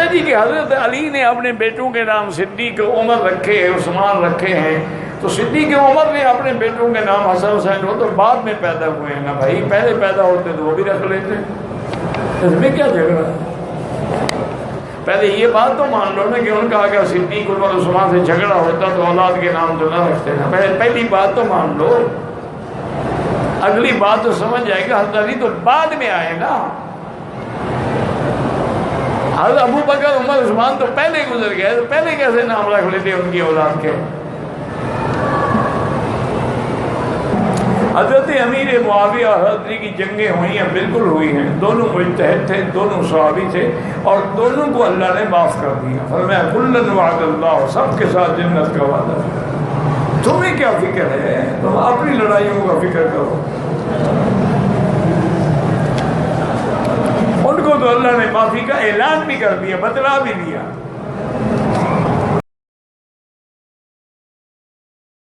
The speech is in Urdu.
ہے جی کہ حضرت علی نے اپنے بیٹوں کے نام صدیق عمر رکھے، عثمان رکھے ہیں، تو صدیق عمر نے اپنے بیٹوں کے نام حسن حسین، وہ تو بعد میں پیدا ہوئے ہیں نا بھائی، پہلے پیدا ہوتے تو وہ بھی رکھ لیتے، اس میں کیا جھگڑا ہے؟ پہلے یہ بات تو مان لو نا کہ ان کا اگر صدیق عمر عثمان سے جھگڑا ہوتا تو اولاد کے نام تو نہ رکھتے نا، پہلی بات تو مان لو، اگلی بات تو سمجھ جائے گا، حضرت علی تو بعد میں آئے نا، حضرت ابو بکر عمر عثمان تو پہلے گزر گئے، تو پہلے کیسے نام رکھ لیتے ان کی اولاد کے؟ حضرت امیر معاویہ اور حضرت علی کی جنگیں ہوئی ہیں، بالکل ہوئی ہیں، دونوں مجتہد تھے، دونوں صحابی تھے، اور دونوں کو اللہ نے معاف کر دیا، فرمایا کلًا وعد اللہ، سب کے ساتھ جنت کا وعدہ ہے، تمہیں کیا فکر ہے؟ تم اپنی لڑائیوں کا فکر کرو، ان کو تو اللہ نے معافی کا اعلان بھی کر دیا، بتلا بھی دیا۔